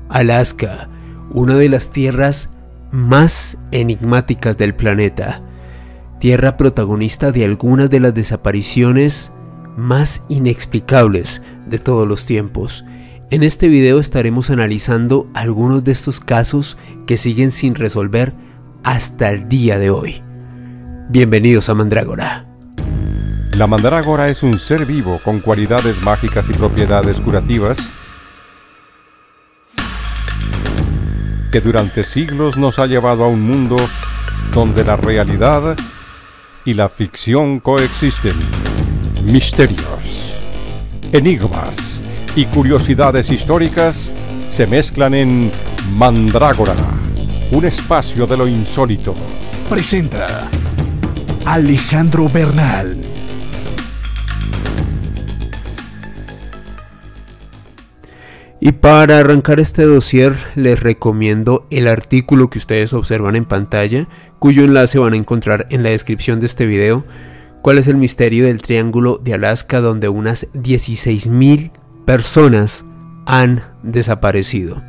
Alaska, una de las tierras más enigmáticas del planeta, tierra protagonista de algunas de las desapariciones más inexplicables de todos los tiempos. En este video estaremos analizando algunos de estos casos que siguen sin resolver hasta el día de hoy. Bienvenidos a Mandrágora. La mandrágora es un ser vivo con cualidades mágicas y propiedades curativas que durante siglos nos ha llevado a un mundo donde la realidad y la ficción coexisten. Misterios, enigmas y curiosidades históricas se mezclan en Mandrágora, un espacio de lo insólito. Presenta Alejandro Bernal. Y para arrancar este dossier les recomiendo el artículo que ustedes observan en pantalla, cuyo enlace van a encontrar en la descripción de este video. ¿Cuál es el misterio del Triángulo de Alaska, donde unas 16.000 personas han desaparecido?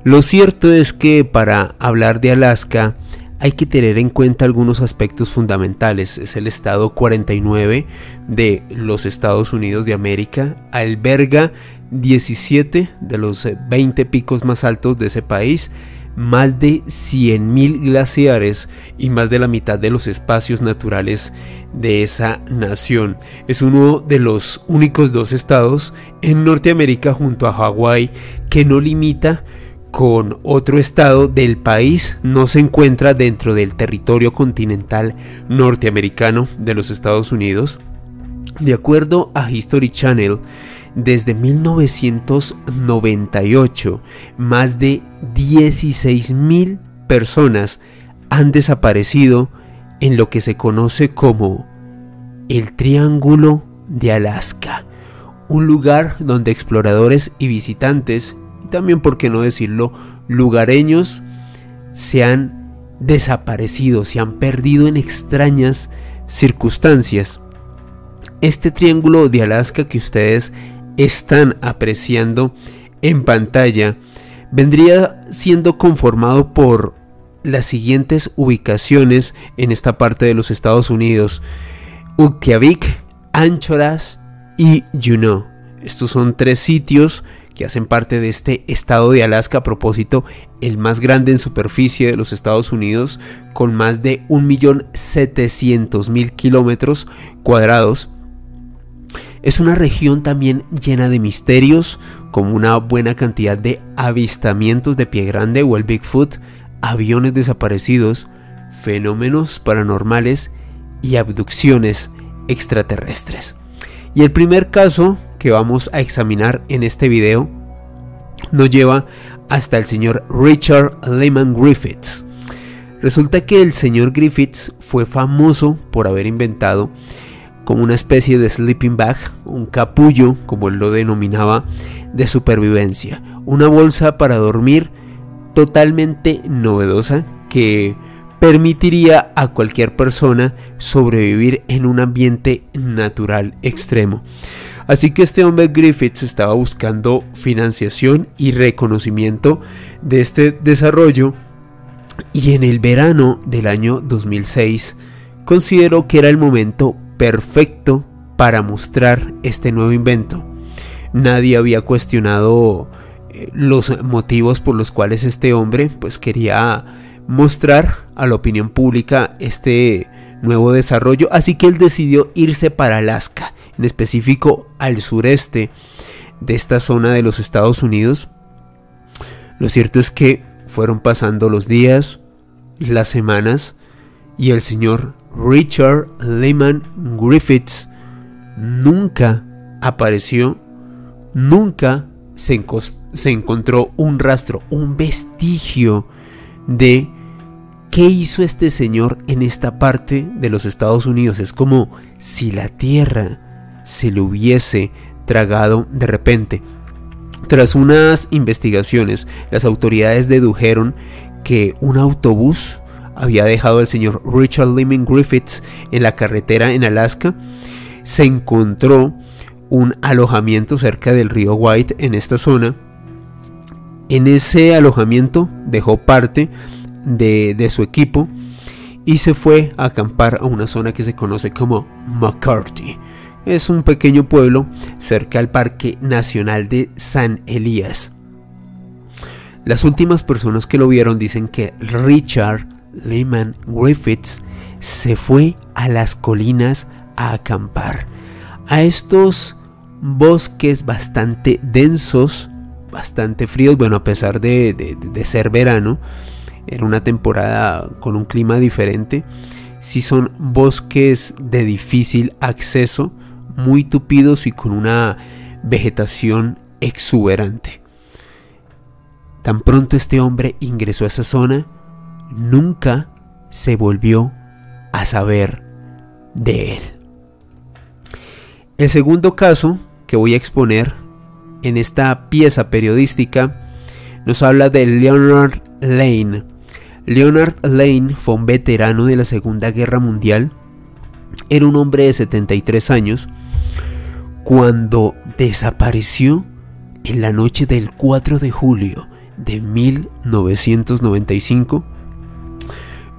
Lo cierto es que para hablar de Alaska hay que tener en cuenta algunos aspectos fundamentales. Es el estado 49 de los Estados Unidos de América, alberga 17 de los 20 picos más altos de ese país, más de 100.000 glaciares y más de la mitad de los espacios naturales de esa nación. Es uno de los únicos dos estados en Norteamérica, junto a Hawái, que no limita con otro estado del país, no se encuentra dentro del territorio continental norteamericano de los Estados Unidos. De acuerdo a History Channel, desde 1998, más de 16.000 personas han desaparecido en lo que se conoce como el Triángulo de Alaska, un lugar donde exploradores y visitantes, y también, por qué no decirlo, lugareños, se han desaparecido, se han perdido en extrañas circunstancias. Este Triángulo de Alaska que ustedes están apreciando en pantalla vendría siendo conformado por las siguientes ubicaciones en esta parte de los Estados Unidos: Utqiagvik, Anchorage y Juneau. Estos son tres sitios que hacen parte de este estado de Alaska, a propósito, el más grande en superficie de los Estados Unidos, con más de 1.700.000 kilómetros cuadrados. Es una región también llena de misterios, como una buena cantidad de avistamientos de pie grande o el Bigfoot, aviones desaparecidos, fenómenos paranormales y abducciones extraterrestres. Y el primer caso que vamos a examinar en este video nos lleva hasta el señor Richard Lyman Griffiths. Resulta que el señor Griffiths fue famoso por haber inventado como una especie de sleeping bag, un capullo, como él lo denominaba, de supervivencia, una bolsa para dormir totalmente novedosa que permitiría a cualquier persona sobrevivir en un ambiente natural extremo. Así que este hombre Griffiths estaba buscando financiación y reconocimiento de este desarrollo, y en el verano del año 2006 consideró que era el momento perfecto para mostrar este nuevo invento. Nadie había cuestionado los motivos por los cuales este hombre quería mostrar a la opinión pública este nuevo desarrollo, así que él decidió irse para Alaska, en específico al sureste de esta zona de los Estados Unidos. Lo cierto es que fueron pasando los días, las semanas, y el señor Richard Lyman Griffiths nunca apareció, nunca se encontró un rastro, un vestigio de qué hizo este señor en esta parte de los Estados Unidos. Es como si la tierra se lo hubiese tragado de repente. Tras unas investigaciones, las autoridades dedujeron que un autobús había dejado al señor Richard Lyman Griffiths en la carretera en Alaska. Se encontró un alojamiento cerca del río White en esta zona, En ese alojamiento dejó parte de su equipo y se fue a acampar a una zona que se conoce como McCarthy. Es un pequeño pueblo cerca al Parque Nacional de San Elías. Las últimas personas que lo vieron dicen que Richard Lyman Griffiths se fue a las colinas a acampar, a estos bosques bastante densos, bastante fríos. Bueno, a pesar de ser verano, era una temporada con un clima diferente. Sí, son bosques de difícil acceso, muy tupidos y con una vegetación exuberante. Tan pronto este hombre ingresó a esa zona, nunca se volvió a saber de él. El segundo caso que voy a exponer en esta pieza periodística nos habla de Leonard Lane. Leonard Lane fue un veterano de la Segunda Guerra Mundial. Era un hombre de 73 años cuando desapareció en la noche del 4 de julio de 1995,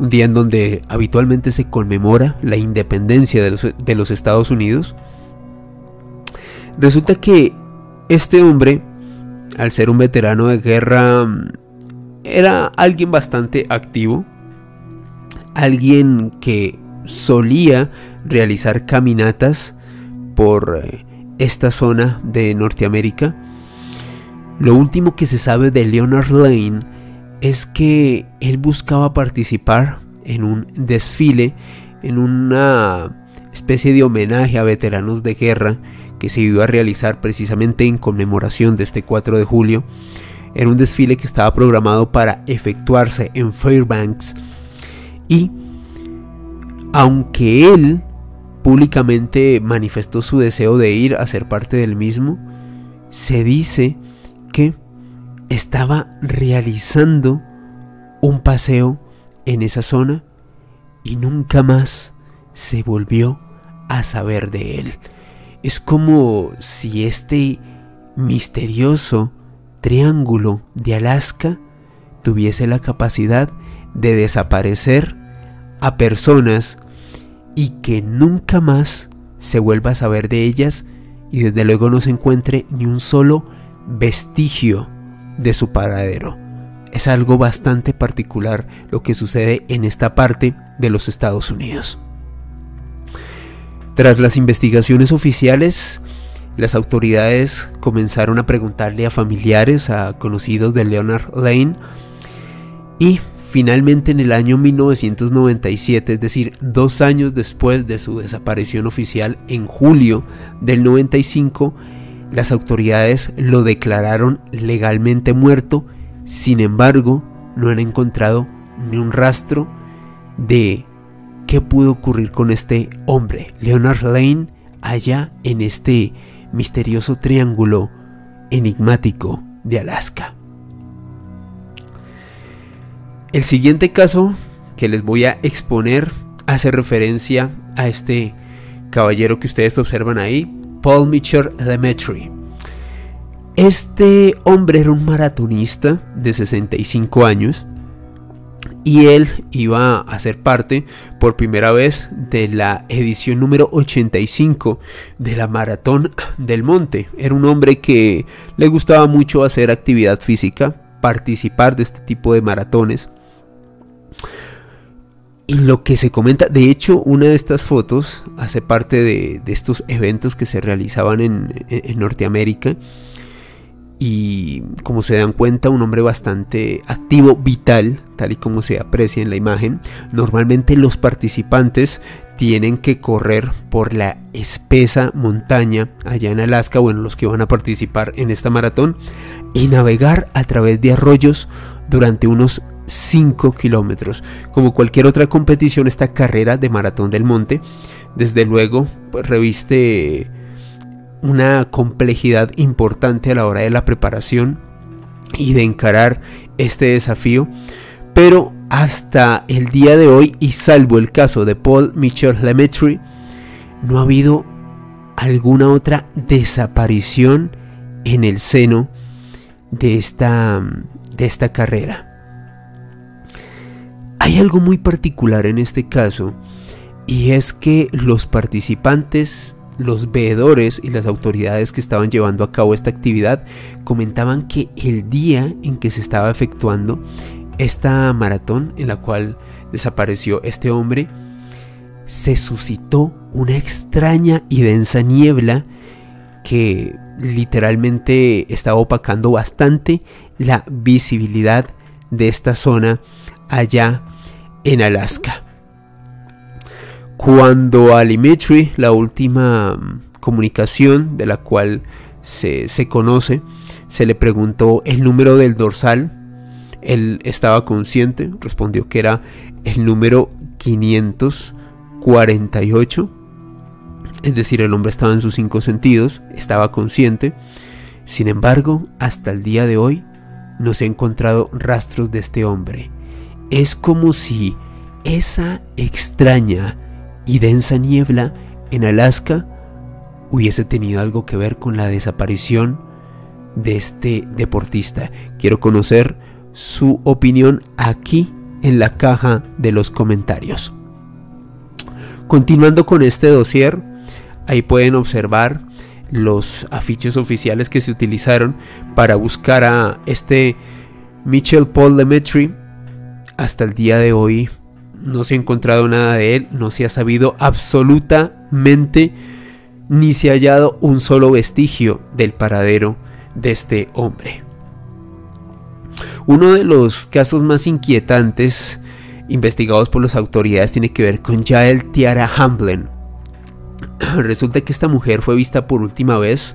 un día en donde habitualmente se conmemora la independencia de los Estados Unidos. Resulta que este hombre, al ser un veterano de guerra, era alguien bastante activo, alguien que solía realizar caminatas por esta zona de Norteamérica. Lo último que se sabe de Leonard Lane es que él buscaba participar en un desfile, en una especie de homenaje a veteranos de guerra que se iba a realizar precisamente en conmemoración de este 4 de julio. Era un desfile que estaba programado para efectuarse en Fairbanks, y aunque él públicamente manifestó su deseo de ir a ser parte del mismo, se dice que estaba realizando un paseo en esa zona y nunca más se volvió a saber de él. Es como si este misterioso triángulo de Alaska tuviese la capacidad de desaparecer a personas y que nunca más se vuelva a saber de ellas, y desde luego no se encuentre ni un solo vestigio de su paradero. Es algo bastante particular lo que sucede en esta parte de los Estados Unidos. Tras las investigaciones oficiales, las autoridades comenzaron a preguntarle a familiares, a conocidos de Leonard Lane, y finalmente en el año 1997, es decir, 2 años después de su desaparición oficial, en julio del 95, las autoridades lo declararon legalmente muerto. Sin embargo, no han encontrado ni un rastro de qué pudo ocurrir con este hombre, Leonard Lane, allá en este misterioso triángulo enigmático de Alaska. El siguiente caso que les voy a exponer hace referencia a este caballero que ustedes observan ahí, Paul Mitchell Lemaitre. Este hombre era un maratonista de 65 años y él iba a ser parte por primera vez de la edición número 85 de la Maratón del Monte. Era un hombre que le gustaba mucho hacer actividad física, participar de este tipo de maratones. Y lo que se comenta, de hecho, una de estas fotos hace parte de estos eventos que se realizaban en Norteamérica. Y como se dan cuenta, un hombre bastante activo, vital, tal y como se aprecia en la imagen. Normalmente los participantes tienen que correr por la espesa montaña allá en Alaska, bueno, los que van a participar en esta maratón, y navegar a través de arroyos durante unos 5 kilómetros. Como cualquier otra competición, esta carrera de Maratón del Monte, desde luego, pues, reviste una complejidad importante a la hora de la preparación y de encarar este desafío. Pero hasta el día de hoy, y salvo el caso de Paul Mitchell Lemaitre, no ha habido alguna otra desaparición en el seno de esta carrera. Hay algo muy particular en este caso, y es que los participantes, los veedores y las autoridades que estaban llevando a cabo esta actividad comentaban que el día en que se estaba efectuando esta maratón en la cual desapareció este hombre, se suscitó una extraña y densa niebla que literalmente estaba opacando bastante la visibilidad de esta zona allá en Alaska. Cuando a Dimitri, la última comunicación de la cual se conoce, se le preguntó el número del dorsal, él estaba consciente, respondió que era el número 548, es decir, el hombre estaba en sus 5 sentidos, estaba consciente. Sin embargo, hasta el día de hoy no se han encontrado rastros de este hombre. Es como si esa extraña y densa niebla en Alaska hubiese tenido algo que ver con la desaparición de este deportista. Quiero conocer su opinión aquí en la caja de los comentarios. Continuando con este dossier, ahí pueden observar los afiches oficiales que se utilizaron para buscar a este Michael Paul Dimitri. Hasta el día de hoy no se ha encontrado nada de él, no se ha sabido absolutamente ni se ha hallado un solo vestigio del paradero de este hombre. Uno de los casos más inquietantes investigados por las autoridades tiene que ver con Jael Tiara Hamblin. Resulta que esta mujer fue vista por última vez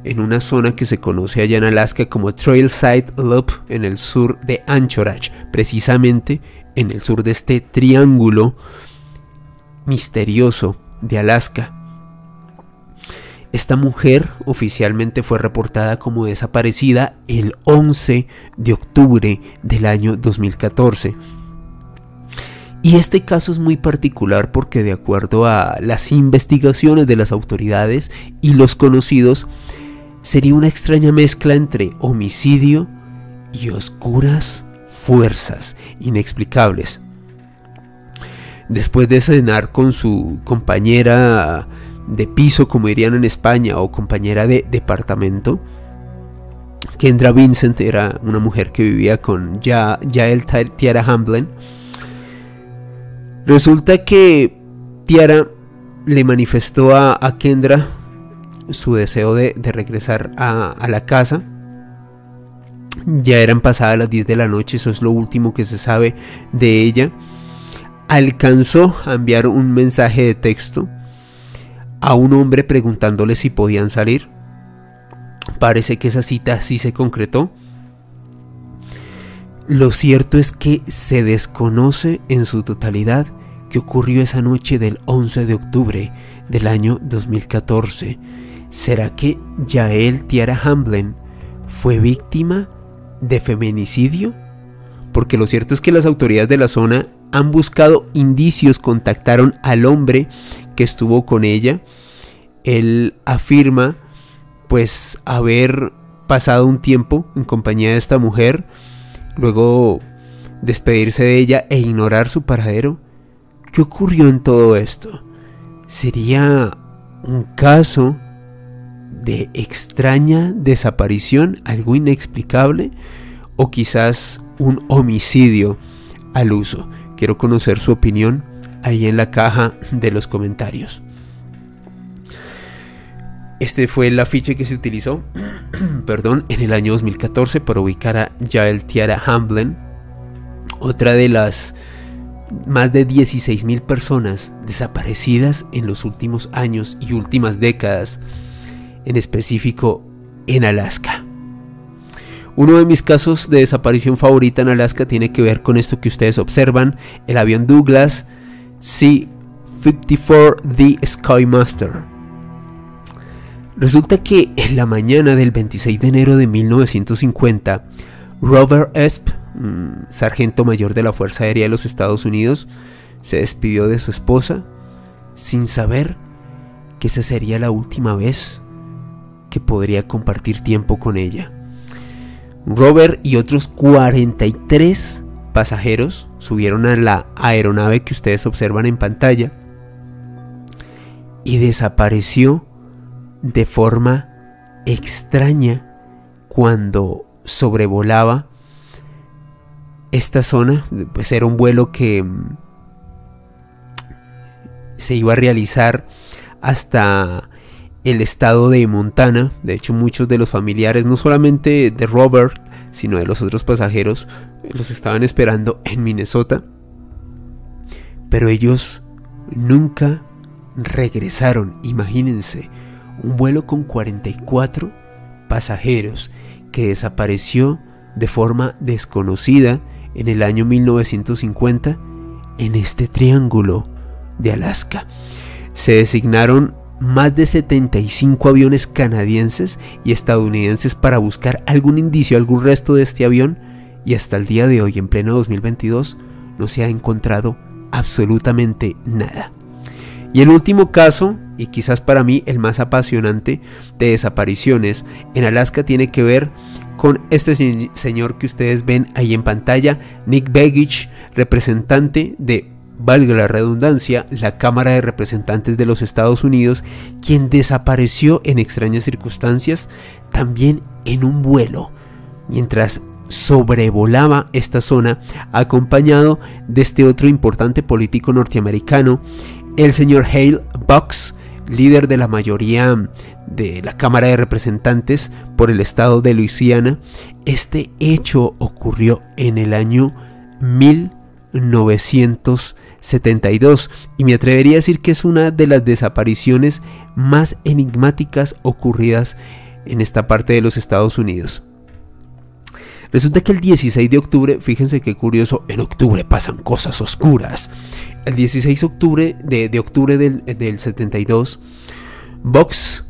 en una zona que se conoce allá en Alaska como Trailside Loop, en el sur de Anchorage, precisamente en el sur de este triángulo misterioso de Alaska. Esta mujer oficialmente fue reportada como desaparecida el 11 de octubre del año 2014. Y este caso es muy particular porque, de acuerdo a las investigaciones de las autoridades y los conocidos, sería una extraña mezcla entre homicidio y oscuras fuerzas inexplicables. Después de cenar con su compañera de piso, como dirían en España, o compañera de departamento, Kendra Vincent era una mujer que vivía con Jael Tiara Hamblin. Resulta que Tiara le manifestó a Kendra su deseo de regresar a la casa. Ya eran pasadas las 10 de la noche, eso es lo último que se sabe de ella. Alcanzó a enviar un mensaje de texto a un hombre preguntándole si podían salir. Parece que esa cita sí se concretó. Lo cierto es que se desconoce en su totalidad qué ocurrió esa noche del 11 de octubre del año 2014. ¿Será que Jael Tiara Hamblin fue víctima de feminicidio? Porque lo cierto es que las autoridades de la zona han buscado indicios, contactaron al hombre que estuvo con ella. Él afirma pues haber pasado un tiempo en compañía de esta mujer, luego despedirse de ella e ignorar su paradero. ¿Qué ocurrió en todo esto? ¿Sería un caso de extraña desaparición, algo inexplicable, o quizás un homicidio al uso? Quiero conocer su opinión ahí en la caja de los comentarios. Este fue el afiche que se utilizó en el año 2014 para ubicar a Jael Tiara Hamblin, otra de las más de 16,000 personas desaparecidas en los últimos años y últimas décadas, en específico en Alaska. Uno de mis casos de desaparición favorita en Alaska tiene que ver con esto que ustedes observan, el avión Douglas C-54D Skymaster. Resulta que en la mañana del 26 de enero de 1950, Robert Esp, sargento mayor de la Fuerza Aérea de los Estados Unidos, se despidió de su esposa sin saber que esa sería la última vez que podría compartir tiempo con ella. Robert y otros 43 pasajeros subieron a la aeronave que ustedes observan en pantalla y desapareció de forma extraña cuando sobrevolaba esta zona. Pues era un vuelo que se iba a realizar hasta el estado de Montana. De hecho, muchos de los familiares, no solamente de Robert, sino de los otros pasajeros, los estaban esperando en Minnesota. Pero ellos nunca regresaron. Imagínense, un vuelo con 44 pasajeros que desapareció de forma desconocida en el año 1950 en este triángulo de Alaska. Se designaron más de 75 aviones canadienses y estadounidenses para buscar algún indicio, algún resto de este avión, y hasta el día de hoy, en pleno 2022, no se ha encontrado absolutamente nada. Y el último caso, y quizás para mí el más apasionante de desapariciones en Alaska, tiene que ver con este señor que ustedes ven ahí en pantalla, Nick Begich, representante de, valga la redundancia, la Cámara de Representantes de los Estados Unidos, quien desapareció en extrañas circunstancias, también en un vuelo, mientras sobrevolaba esta zona, acompañado de este otro importante político norteamericano, el señor Hale Bucks, líder de la mayoría de la Cámara de Representantes por el estado de Luisiana. Este hecho ocurrió en el año 1972 y me atrevería a decir que es una de las desapariciones más enigmáticas ocurridas en esta parte de los Estados Unidos. Resulta que el 16 de octubre, fíjense qué curioso, en octubre pasan cosas oscuras. El 16 de octubre del 72, Bucks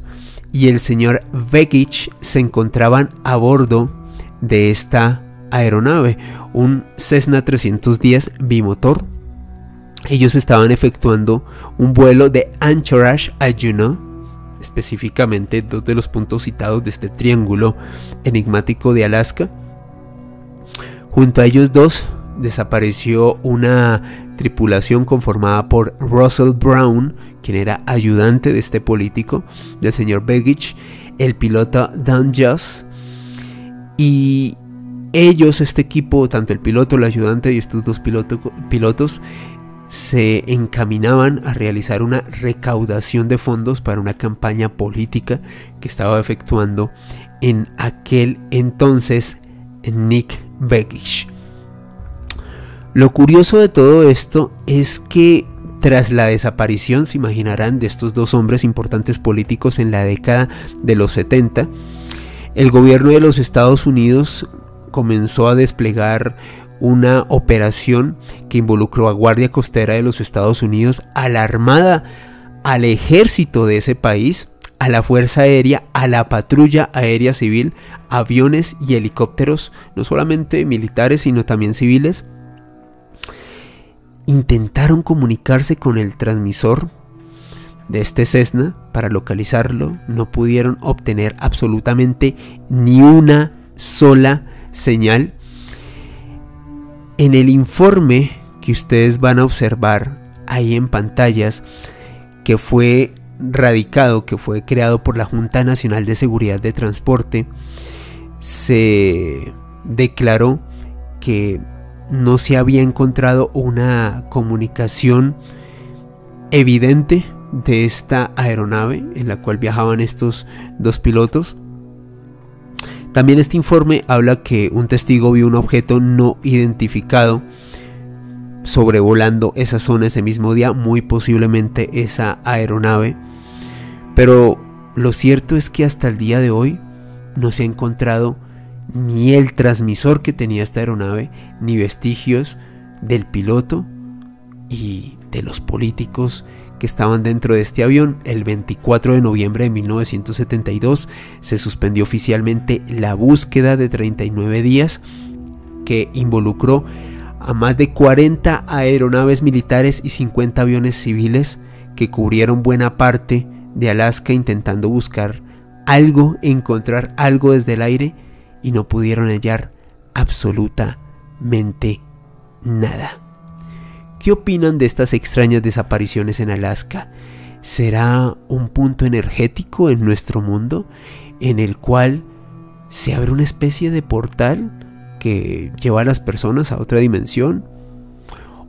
y el señor Begich se encontraban a bordo de esta aeronave, un Cessna 310 bimotor. Ellos estaban efectuando un vuelo de Anchorage a Juneau, específicamente dos de los puntos citados de este triángulo enigmático de Alaska. Junto a ellos dos desapareció una tripulación conformada por Russell Brown, quien era ayudante de este político, del señor Begich, el piloto Dan Joss, y ellos, este equipo, tanto el piloto, el ayudante y estos dos pilotos, se encaminaban a realizar una recaudación de fondos para una campaña política que estaba efectuando en aquel entonces Nick Begich. Lo curioso de todo esto es que tras la desaparición, se imaginarán, de estos dos hombres importantes políticos en la década de los 70, el gobierno de los Estados Unidos comenzó a desplegar una operación que involucró a Guardia Costera de los Estados Unidos, a la Armada, al ejército de ese país, a la Fuerza Aérea, a la Patrulla Aérea Civil, aviones y helicópteros, no solamente militares sino también civiles. Intentaron comunicarse con el transmisor de este Cessna para localizarlo, no pudieron obtener absolutamente ni una sola señal. En el informe que ustedes van a observar ahí en pantallas, que fue radicado, que fue creado por la Junta Nacional de Seguridad de Transporte, se declaró que no se había encontrado una comunicación evidente de esta aeronave en la cual viajaban estos dos pilotos. También este informe habla que un testigo vio un objeto no identificado sobrevolando esa zona ese mismo día, muy posiblemente esa aeronave. Pero lo cierto es que hasta el día de hoy no se ha encontrado ni el transmisor que tenía esta aeronave, ni vestigios del piloto y de los políticos que estaban dentro de este avión. El 24 de noviembre de 1972 se suspendió oficialmente la búsqueda de 39 días que involucró a más de 40 aeronaves militares y 50 aviones civiles que cubrieron buena parte de Alaska intentando buscar algo, encontrar algo desde el aire, y no pudieron hallar absolutamente nada. ¿Qué opinan de estas extrañas desapariciones en Alaska? ¿Será un punto energético en nuestro mundo en el cual se abre una especie de portal que lleva a las personas a otra dimensión?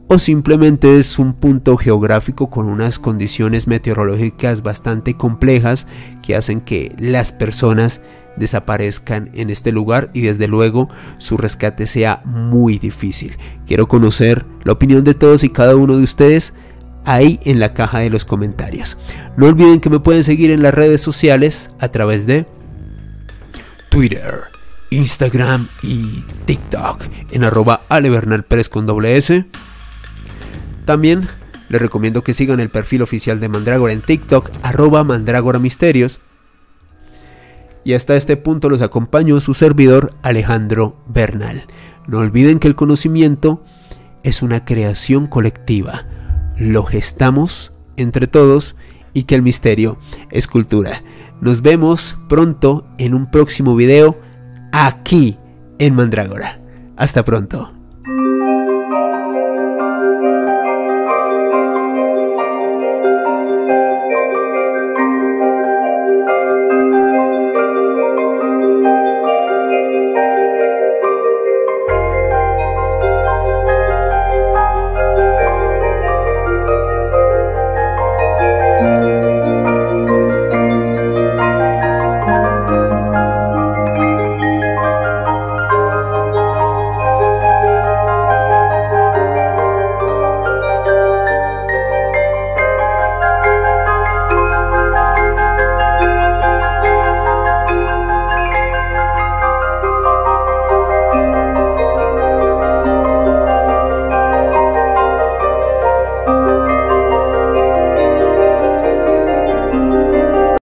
¿O simplemente es un punto geográfico con unas condiciones meteorológicas bastante complejas que hacen que las personas desaparezcan en este lugar y desde luego su rescate sea muy difícil? Quiero conocer la opinión de todos y cada uno de ustedes ahí en la caja de los comentarios. No olviden que me pueden seguir en las redes sociales a través de Twitter, Instagram y TikTok en @alebernalperez con @. También les recomiendo que sigan el perfil oficial de Mandrágora en TikTok @mandrágoramisterios. Y hasta este punto los acompaño su servidor Alejandro Bernal. No olviden que el conocimiento es una creación colectiva. Lo gestamos entre todos y que el misterio es cultura. Nos vemos pronto en un próximo video aquí en Mandrágora. Hasta pronto.